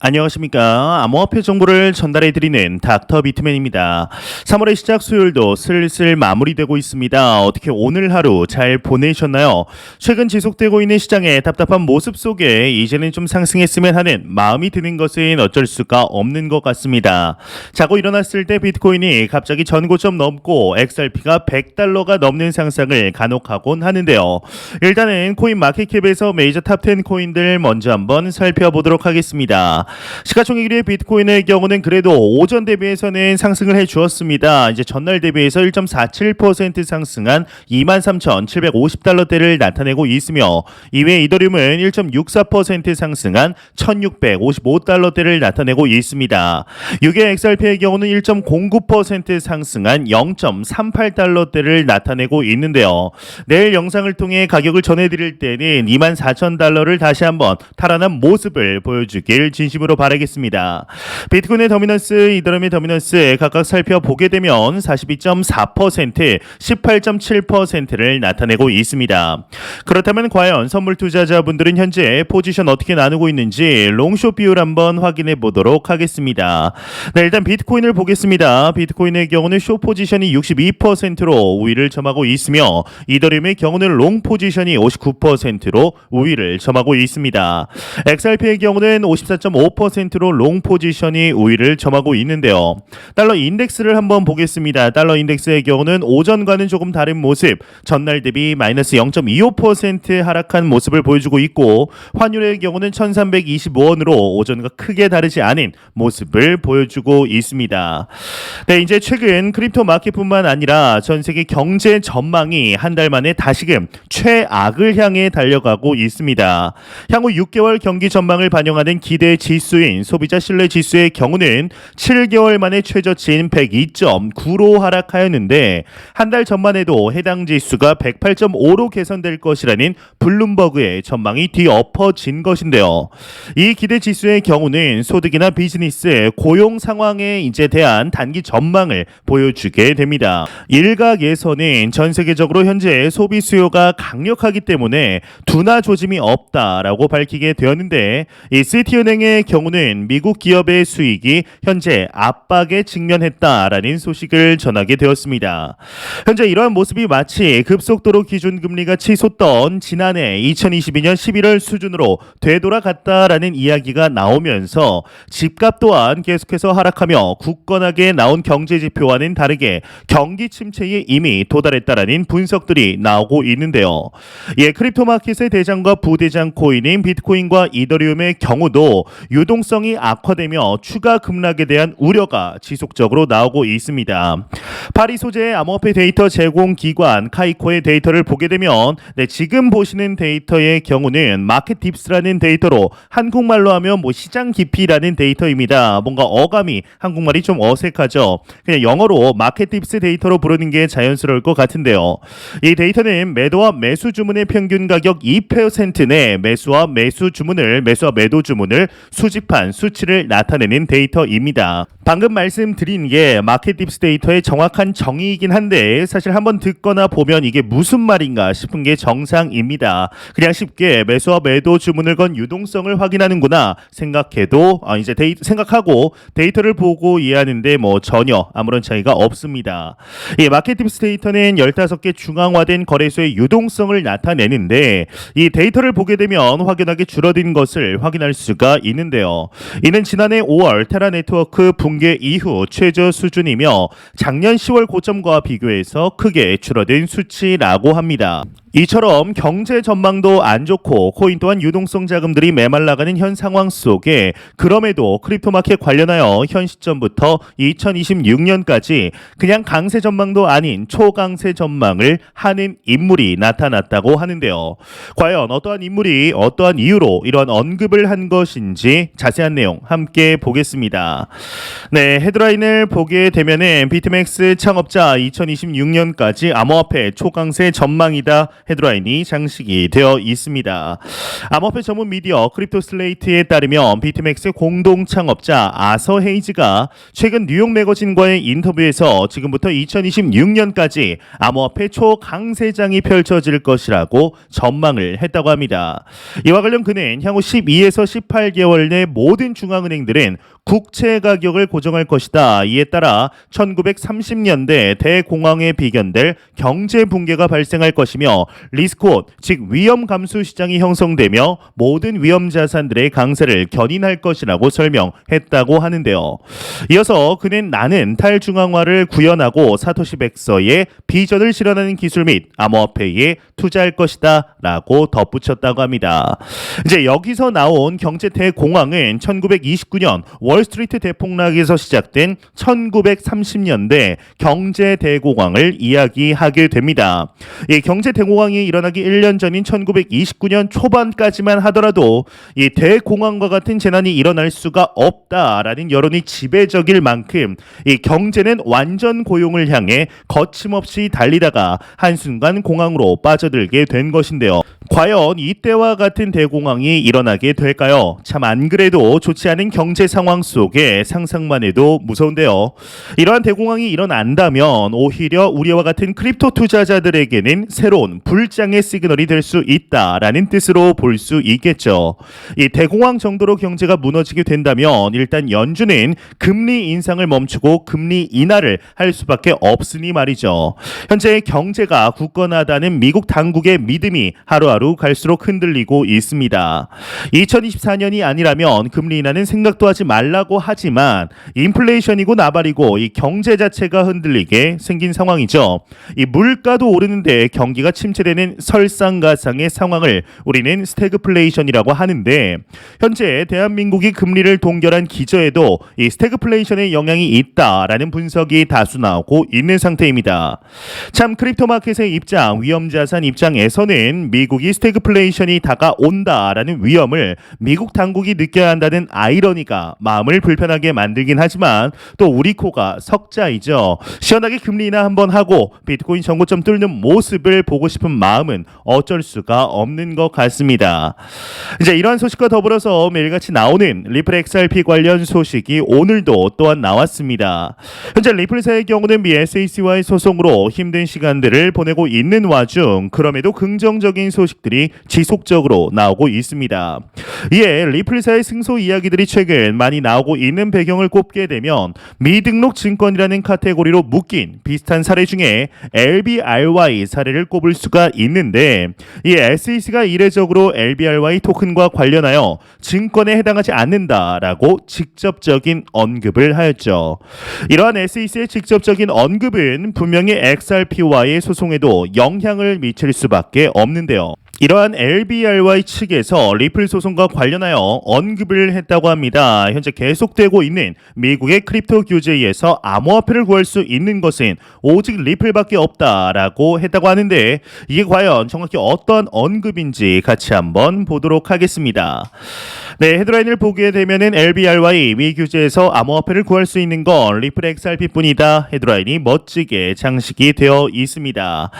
안녕하십니까. 암호화폐 정보를 전달해드리는 닥터 비트맨입니다. 3월의 시작 수요일도 슬슬 마무리되고 있습니다. 어떻게 오늘 하루 잘 보내셨나요? 최근 지속되고 있는 시장의 답답한 모습 속에 이제는 좀 상승했으면 하는 마음이 드는 것은 어쩔 수가 없는 것 같습니다. 자고 일어났을 때 비트코인이 갑자기 전고점 넘고 XRP가 $100가 넘는 상승을 간혹하곤 하는데요. 일단은 코인 마켓캡에서 메이저 탑10 코인들 먼저 한번 살펴보도록 하겠습니다. 시가총액 1위의 비트코인의 경우는 그래도 오전 대비해서는 상승을 해주었습니다. 이제 전날 대비해서 1.47% 상승한 23,750달러대를 나타내고 있으며 이외에 이더리움은 1.64% 상승한 1,655달러대를 나타내고 있습니다. 6의 XRP의 경우는 1.09% 상승한 0.38달러대를 나타내고 있는데요. 내일 영상을 통해 가격을 전해드릴 때는 24,000달러를 다시 한번 탈환한 모습을 보여주길 진심으로 바라겠습니다. 비트코인의 더미넌스, 이더리움의 더미넌스 각각 살펴보게 되면 42.4%, 18.7%를 나타내고 있습니다. 그렇다면 과연 선물 투자자분들은 현재 포지션 어떻게 나누고 있는지 롱숏 비율 한번 확인해 보도록 하겠습니다. 네, 일단 비트코인을 보겠습니다. 비트코인의 경우는 숏 포지션이 62%로 우위를 점하고 있으며 이더리움의 경우는 롱 포지션이 59%로 우위를 점하고 있습니다. XRP의 경우는 54.5%로 롱 포지션이 우위를 점하고 있는데요. 달러 인덱스를 한번 보겠습니다. 달러 인덱스의 경우는 오전과는 조금 다른 모습, 전날 대비 마이너스 0.25% 하락한 모습을 보여주고 있고 환율의 경우는 1325원으로 오전과 크게 다르지 않은 모습을 보여주고 있습니다. 네, 이제 최근 크립토 마켓뿐만 아니라 전 세계 경제 전망이 한 달 만에 다시금 최악을 향해 달려가고 있습니다. 향후 6개월 경기 전망을 반영하는 기대 지수인 소비자 신뢰 지수의 경우는 7개월 만에 최저치인 102.9로 하락하였는데 한 달 전만 해도 해당 지수가 108.5로 개선될 것이라는 블룸버그의 전망이 뒤엎어진 것인데요. 이 기대 지수의 경우는 소득이나 비즈니스, 고용 상황에 이제 대한 단기 전망을 보여주게 됩니다. 일각에서는 전 세계적으로 현재 소비 수요가 강력하기 때문에 둔화 조짐이 없다라고 밝히게 되었는데 이 시티은행의 경우는 미국 기업의 수익이 현재 압박에 직면했다라는 소식을 전하게 되었습니다. 현재 이러한 모습이 마치 급속도로 기준금리가 치솟던 지난해 2022년 11월 수준으로 되돌아갔다라는 이야기가 나오면서 집값 또한 계속해서 하락하며 굳건하게 나온 경제지표와는 다르게 경기 침체에 이미 도달했다라는 분석들이 나오고 있는데요. 예, 크립토 마켓의 대장과 부대장 코인인 비트코인과 이더리움의 경우도 유동성이 악화되며 추가 급락에 대한 우려가 지속적으로 나오고 있습니다. 파리 소재의 암호화폐 데이터 제공 기관 카이코의 데이터를 보게 되면 지금 보시는 데이터의 경우는 마켓 딥스라는 데이터로 한국말로 하면 시장 깊이라는 데이터입니다. 뭔가 어감이 한국말이 좀 어색하죠. 그냥 영어로 마켓 딥스 데이터로 부르는 게 자연스러울 것 같은데요. 이 데이터는 매도와 매수 주문의 평균 가격 2% 내 매수와 매도 주문을 수집한 수치를 나타내는 데이터입니다. 방금 말씀드린 게 마켓 딥스 데이터의 정확한 정의이긴 한데 사실 한번 듣거나 보면 이게 무슨 말인가 싶은 게 정상입니다. 그냥 쉽게 매수와 매도 주문을 건 유동성을 확인하는구나 생각해도 생각하고 데이터를 보고 이해하는데 전혀 아무런 차이가 없습니다. 이 마켓 딥스 데이터는 15개 중앙화된 거래소의 유동성을 나타내는데 이 데이터를 보게 되면 확연하게 줄어든 것을 확인할 수가 있는데요. 이는 지난해 5월 테라 네트워크 붕괴 이후 최저 수준이며 작년 10월 고점과 비교해서 크게 줄어든 수치라고 합니다. 이처럼 경제 전망도 안 좋고 코인 또한 유동성 자금들이 메말라가는 현 상황 속에 그럼에도 크립토마켓 관련하여 현 시점부터 2026년까지 그냥 강세 전망도 아닌 초강세 전망을 하는 인물이 나타났다고 하는데요. 과연 어떠한 인물이 어떠한 이유로 이러한 언급을 한 것인지 자세한 내용 함께 보겠습니다. 네, 헤드라인을 보게 되면은 비트맥스 창업자 2026년까지 암호화폐 초강세 전망이다 헤드라인이 장식이 되어 있습니다. 암호화폐 전문 미디어 크립토 슬레이트에 따르면 비트맥스의 공동 창업자 아서 헤이즈가 최근 뉴욕 매거진과의 인터뷰에서 지금부터 2026년까지 암호화폐 초강세장이 펼쳐질 것이라고 전망을 했다고 합니다. 이와 관련 그는 향후 12에서 18개월 내 모든 중앙은행들은 국채 가격을 고정할 것이다. 이에 따라 1930년대 대공황에 비견될 경제 붕괴가 발생할 것이며 리스크온, 즉 위험 감수 시장이 형성되며 모든 위험 자산들의 강세를 견인할 것이라고 설명했다고 하는데요. 이어서 그는 나는 탈중앙화를 구현하고 사토시 백서의 비전을 실현하는 기술 및 암호화폐에 투자할 것이다 라고 덧붙였다고 합니다. 이제 여기서 나온 경제 대공황은 1929년 월스트리트 대폭락에서 시작된 1930년대 경제 대공황을 이야기하게 됩니다. 이 경제 대공황이 일어나기 1년 전인 1929년 초반까지만 하더라도 이 대공황과 같은 재난이 일어날 수가 없다라는 여론이 지배적일 만큼 이 경제는 완전 고용을 향해 거침없이 달리다가 한순간 공황으로 빠져들게 된 것인데요. 과연 이때와 같은 대공황이 일어나게 될까요? 참 안 그래도 좋지 않은 경제 상황 속에 상상만 해도 무서운데요. 이러한 대공황이 일어난다면 오히려 우리와 같은 크립토 투자자들에게는 새로운 불장의 시그널이 될 수 있다라는 뜻으로 볼 수 있겠죠. 이 대공황 정도로 경제가 무너지게 된다면 일단 연준은 금리 인상을 멈추고 금리 인하를 할 수밖에 없으니 말이죠. 현재 경제가 굳건하다는 미국 당국의 믿음이 하루하루 갈수록 흔들리고 있습니다. 2024년이 아니라면 금리 인하는 생각도 하지 말라고 하지만 인플레이션이고 나발이고 이 경제 자체가 흔들리게 생긴 상황이죠. 이 물가도 오르는데 경기가 침체되는 설상가상의 상황을 우리는 스태그플레이션이라고 하는데 현재 대한민국이 금리를 동결한 기저에도 이 스태그플레이션의 영향이 있다라는 분석이 다수 나오고 있는 상태입니다. 참 크립토 마켓의 입장, 위험자산 입장에서는 미국이 스태그플레이션이 다가온다라는 위험을 미국 당국이 느껴야 한다는 아이러니가 마음을 불편하게 만들긴 하지만 또 우리 코가 석자이죠. 시원하게 금리 인하 한번 하고 비트코인 정고점 뚫는 모습을 보고 싶은 마음은 어쩔 수가 없는 것 같습니다. 이제 이러한 소식과 더불어서 매일같이 나오는 리플 XRP 관련 소식이 오늘도 또한 나왔습니다. 현재 리플사의 경우는 미 SEC와의 소송으로 힘든 시간들을 보내고 있는 와중 그럼에도 긍정적인 소식들이 지속적으로 나오고 있습니다. 이에 리플사의 승소 이야기들이 최근 많이 나오고 있는 배경을 꼽게 되면 미등록 증권이라는 카테고리로 묶인 비슷한 사례 중에 LBRY 사례를 꼽을 수가 있는데 이 SEC가 이례적으로 LBRY 토큰과 관련하여 증권에 해당하지 않는다라고 직접적인 언급을 하였죠. 이러한 SEC의 직접적인 언급은 분명히 XRP와의 소송에도 영향을 미칠 수밖에 없는데요. 이러한 LBRY 측에서 리플 소송과 관련하여 언급을 했다고 합니다. 현재 계속되고 있는 미국의 크립토 규제에서 암호화폐를 구할 수 있는 것은 오직 리플밖에 없다라고 했다고 하는데 이게 과연 정확히 어떤 언급인지 같이 한번 보도록 하겠습니다. 네, 헤드라인을 보게 되면은 LBRY 미 규제에서 암호화폐를 구할 수 있는 건 리플 XRP뿐이다. 헤드라인이 멋지게 장식이 되어 있습니다.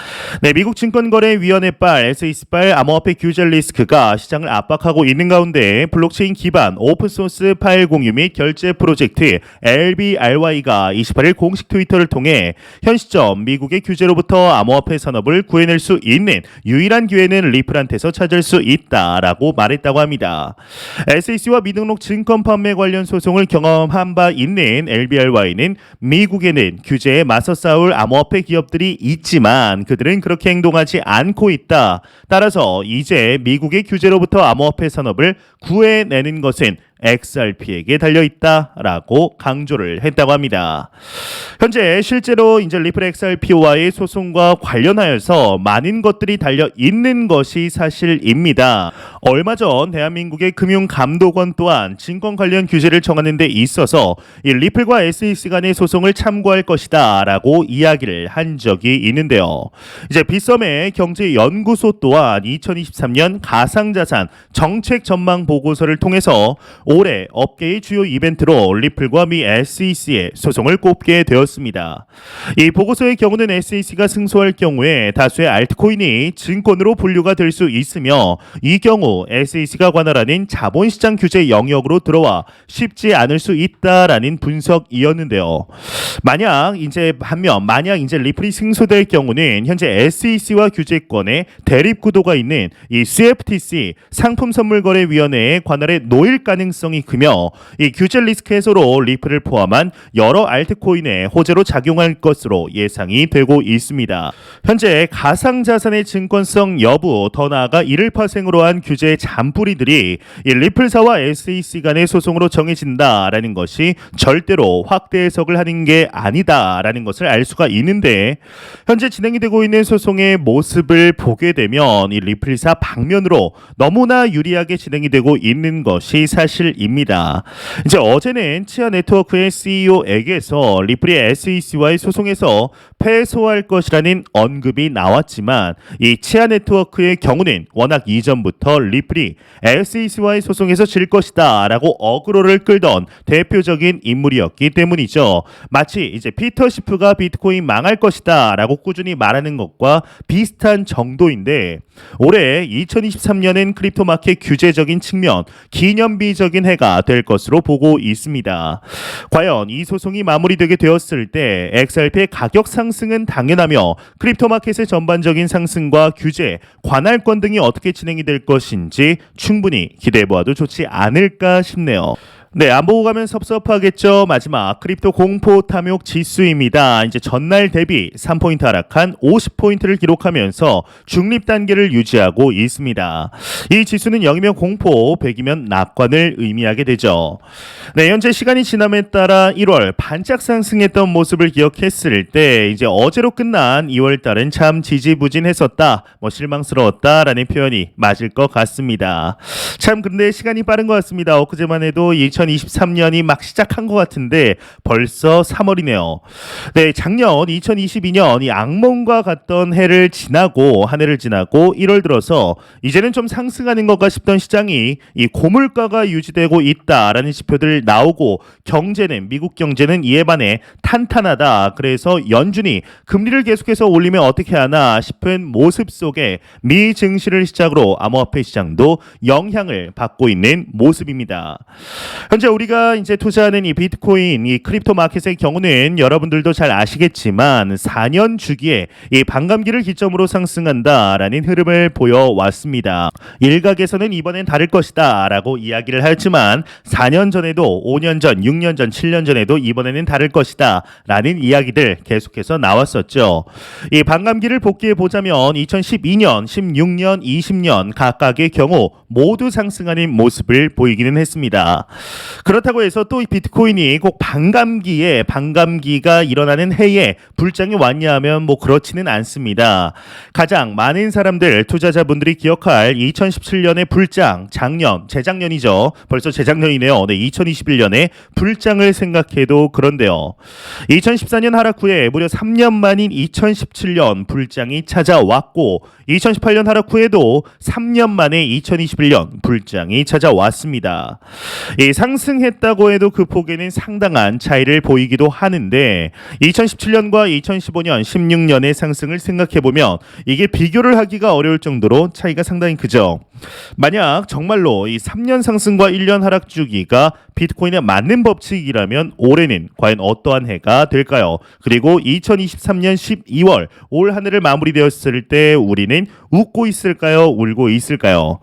네, 미국 증권거래위원회발 SEC발 암호화폐 규제 리스크가 시장을 압박하고 있는 가운데 블록체인 기반 오픈소스 파일 공유 및 결제 프로젝트 LBRY가 28일 공식 트위터를 통해 현 시점 미국의 규제로부터 암호화폐 산업을 구해낼 수 있는 유일한 기회는 리플한테서 찾을 수 있다라고 말했다고 합니다. SEC와 미등록 증권 판매 관련 소송을 경험한 바 있는 LBRY는 미국에는 규제에 맞서 싸울 암호화폐 기업들이 있지만 그들은 그렇게 행동하지 않고 있다. 따라서 이제 미국의 규제로부터 암호화폐 산업을 구해내는 것은 XRP에게 달려있다라고 강조를 했다고 합니다. 현재 실제로 이제 리플 XRP와의 소송과 관련하여서 많은 것들이 달려 있는 것이 사실입니다. 얼마 전 대한민국의 금융감독원 또한 증권 관련 규제를 정하는 데 있어서 이 리플과 SEC 간의 소송을 참고할 것이다라고 이야기를 한 적이 있는데요. 이제 빗썸의 경제연구소 또한 2023년 가상자산 정책 전망 보고서를 통해서 올해 업계의 주요 이벤트로 리플과 미 SEC의 소송을 꼽게 되었습니다. 이 보고서의 경우는 SEC가 승소할 경우에 다수의 알트코인이 증권으로 분류가 될 수 있으며 이 경우 SEC가 관할하는 자본시장 규제 영역으로 들어와 쉽지 않을 수 있다라는 분석이었는데요. 만약 이제 리플이 승소될 경우는 현재 SEC와 규제권에 대립 구도가 있는 이 CFTC 상품선물거래위원회의 관할에 놓일 가능성이 크며 이 규제 리스크 해소로 리플을 포함한 여러 알트코인에 호재로 작용할 것으로 예상이 되고 있습니다. 현재 가상자산의 증권성 여부, 더 나아가 이를 파생으로 한 규제의 잔뿌리들이 이 리플사와 SEC 간의 소송으로 정해진다라는 것이 절대로 확대 해석을 하는 게 아니다라는 것을 알 수가 있는데, 현재 진행이 되고 있는 소송의 모습을 보게 되면 이 리플사 방면으로 너무나 유리하게 진행이 되고 있는 것이 사실입니다. 이제 어제는 치아 네트워크의 CEO에게서 리플이 SEC와의 소송에서 패소할 것이라는 언급이 나왔지만, 이 치아 네트워크의 경우는 워낙 이전부터 리플이 SEC와의 소송에서 질 것이다 라고 어그로를 끌던 대표적인 인물이었기 때문이죠. 마치 이제 피터 시프가 비트코인 망할 것이다 라고 꾸준히 말하는 것과 비슷한 정도인데, 올해 2023년은 크립토 마켓 규제적인 측면 기념비적인 해가 될 것으로 보고 있습니다. 과연 이 소송이 마무리되게 되었을 때 XRP의 가격 상승은 당연하며 크립토 마켓의 전반적인 상승과 규제, 관할권 등이 어떻게 진행이 될 것인지 충분히 기대해보아도 좋지 않을까 싶네요. 네, 안 보고 가면 섭섭하겠죠. 마지막 크립토 공포 탐욕 지수입니다. 이제 전날 대비 3포인트 하락한 50포인트를 기록하면서 중립 단계를 유지하고 있습니다. 이 지수는 0이면 공포, 100이면 낙관을 의미하게 되죠. 네, 현재 시간이 지남에 따라 1월 반짝 상승했던 모습을 기억했을 때 이제 어제로 끝난 2월 달은 참 지지부진했었다, 실망스러웠다라는 표현이 맞을 것 같습니다. 참 근데 시간이 빠른 것 같습니다. 엊그제만 해도 2023년이 막 시작한 것 같은데 벌써 3월이네요. 네, 작년 2022년 이 악몽과 같던 해를 지나고 한 해를 지나고 1월 들어서 이제는 좀 상승하는 것과 싶던 시장이 이 고물가가 유지되고 있다라는 지표들 나오고, 경제는 미국 경제는 이에 반해 탄탄하다. 그래서 연준이 금리를 계속해서 올리면 어떻게 하나 싶은 모습 속에 미 증시를 시작으로 암호화폐 시장도 영향을 받고 있는 모습입니다. 현재 우리가 이제 투자하는 이 비트코인, 이 크립토 마켓의 경우는 여러분들도 잘 아시겠지만 4년 주기에 이 반감기를 기점으로 상승한다라는 흐름을 보여왔습니다. 일각에서는 이번엔 다를 것이다 라고 이야기를 하였지만 4년 전에도 5년 전, 6년 전, 7년 전에도 이번에는 다를 것이다 라는 이야기들 계속해서 나왔었죠. 이 반감기를 복귀해 보자면 2012년, 16년, 20년 각각의 경우 모두 상승하는 모습을 보이기는 했습니다. 그렇다고 해서 또 비트코인이 꼭 반감기가 일어나는 해에 불장이 왔냐 하면 그렇지는 않습니다. 가장 많은 사람들, 투자자분들이 기억할 2017년의 불장, 재작년이죠. 벌써 재작년이네요. 네, 2021년에 불장을 생각해도 그런데요. 2014년 하락 후에 무려 3년 만인 2017년 불장이 찾아왔고, 2018년 하락 후에도 3년 만에 2021년 불장이 찾아왔습니다. 상승했다고 해도 그 폭에는 상당한 차이를 보이기도 하는데, 2017년과 2015년, 16년의 상승을 생각해보면 이게 비교를 하기가 어려울 정도로 차이가 상당히 크죠. 만약 정말로 이 3년 상승과 1년 하락 주기가 비트코인에 맞는 법칙이라면 올해는 과연 어떠한 해가 될까요? 그리고 2023년 12월 올 한 해를 마무리되었을 때 우리는 웃고 있을까요? 울고 있을까요?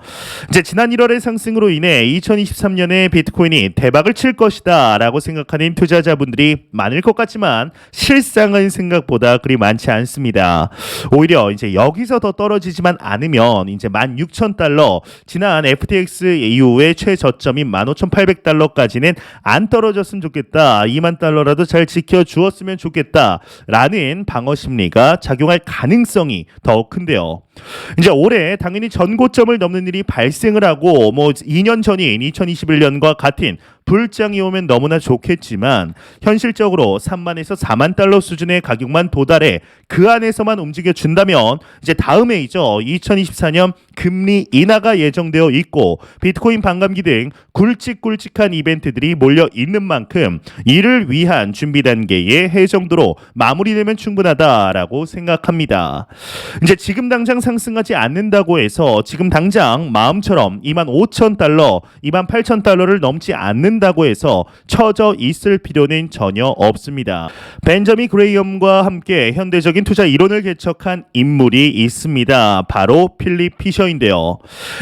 이제 지난 1월의 상승으로 인해 2023년에 비트코인의 비트코인이 대박을 칠 것이다 라고 생각하는 투자자분들이 많을 것 같지만 실상은 생각보다 그리 많지 않습니다. 오히려 이제 여기서 더 떨어지지만 않으면 이제 16,000달러, 지난 FTX 이후에 최저점인 15,800달러까지는 안 떨어졌으면 좋겠다, 2만 달러라도 잘 지켜주었으면 좋겠다 라는 방어 심리가 작용할 가능성이 더 큰데요. 이제 올해 당연히 전고점을 넘는 일이 발생을 하고 2년 전인 2021년과 같은 불장이 오면 너무나 좋겠지만 현실적으로 3만에서 4만 달러 수준의 가격만 도달해 그 안에서만 움직여 준다면 이제 다음 해이죠. 2024년 금리 인하가 예정되어 있고 비트코인 반감기 등 굵직굵직한 이벤트들이 몰려 있는 만큼 이를 위한 준비 단계의 해 정도로 마무리되면 충분하다라고 생각합니다. 이제 지금 당장 상승하지 않는다고 해서 지금 당장 마음처럼 25,000달러, 28,000달러를 넘지 않는다고 해서 처져 있을 필요는 전혀 없습니다. 벤저민 그레이엄과 함께 현대적인 투자 이론을 개척한 인물이 있습니다. 바로 필립 피셔인데요.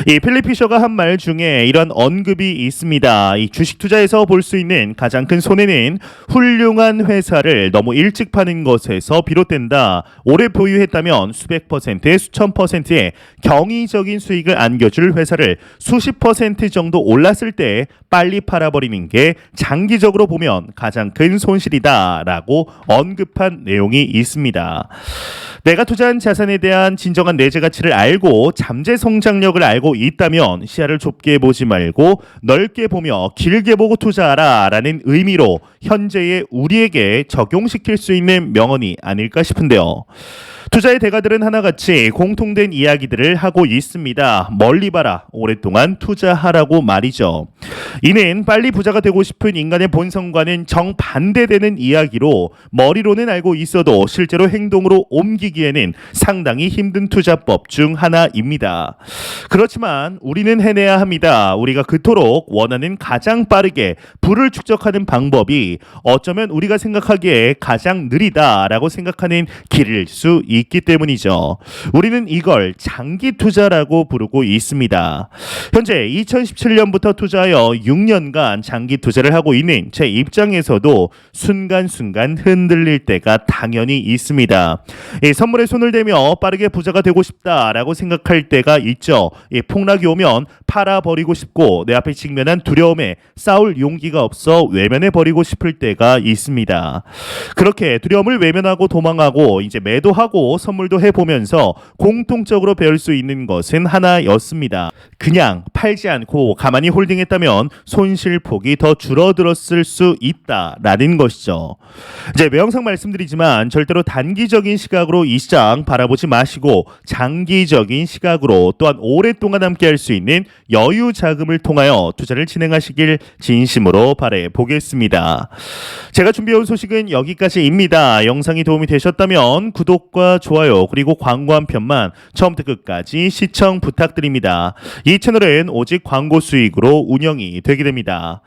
이 필립 피셔가 한 말 중에 이런 언급이 있습니다. 이 주식 투자에서 볼 수 있는 가장 큰 손해는 훌륭한 회사를 너무 일찍 파는 것에서 비롯된다. 오래 보유했다면 수백 퍼센트, 수천 퍼센트의 경이적인 수익을 안겨줄 회사를 수십 퍼센트 정도 올랐을 때 빨리 팔아버리는 게 장기적으로 보면 가장 큰 손실이다라고 언급한 내용이 있습니다. 내가 투자한 자산에 대한 진정한 내재 가치를 알고 잠재 성장력을 알고 있다면 시야를 좁게 보지 말고 넓게 보며 길게 보고 투자하라 라는 의미로 현재의 우리에게 적용시킬 수 있는 명언이 아닐까 싶은데요. 투자의 대가들은 하나같이 공통된 이야기들을 하고 있습니다. 멀리 봐라, 오랫동안 투자하라고 말이죠. 이는 빨리 부자가 되고 싶은 인간의 본성과는 정반대되는 이야기로 머리로는 알고 있어도 실제로 행동으로 옮기기에는 상당히 힘든 투자법 중 하나입니다. 그렇지만 우리는 해내야 합니다. 우리가 그토록 원하는 가장 빠르게 부를 축적하는 방법이 어쩌면 우리가 생각하기에 가장 느리다라고 생각하는 길일 수 있기 때문이죠. 우리는 이걸 장기 투자라고 부르고 있습니다. 현재 2017년부터 투자하여 6년간 장기 투자를 하고 있는 제 입장에서도 순간순간 흔들릴 때가 당연히 있습니다. 이 선물에 손을 대며 빠르게 부자가 되고 싶다라고 생각할 때가 있죠. 이 폭락이 오면 팔아버리고 싶고 내 앞에 직면한 두려움에 싸울 용기가 없어 외면해버리고 싶을 때가 있습니다. 그렇게 두려움을 외면하고 도망하고 이제 매도하고 선물도 해보면서 공통적으로 배울 수 있는 것은 하나였습니다. 그냥 팔지 않고 가만히 홀딩했다면 손실폭이 더 줄어들었을 수 있다라는 것이죠. 이제 매형상 말씀드리지만 절대로 단기적인 시각으로 이 시장 바라보지 마시고 장기적인 시각으로 또한 오랫동안 함께할 수 있는 여유 자금을 통하여 투자를 진행하시길 진심으로 바라보겠습니다. 제가 준비해온 소식은 여기까지입니다. 영상이 도움이 되셨다면 구독과 좋아요 그리고 광고 한 편만 처음부터 끝까지 시청 부탁드립니다. 이 채널은 오직 광고 수익으로 운영이 되게 됩니다.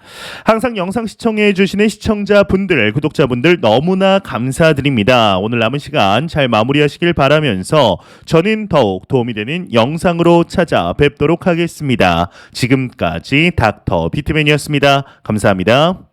항상 영상 시청해 주시는 시청자분들, 구독자분들 너무나 감사드립니다. 오늘 남은 시간 잘 마무리하시길 바라면서 저는 더욱 도움이 되는 영상으로 찾아뵙도록 하겠습니다. 지금까지 닥터 비트맨이었습니다. 감사합니다.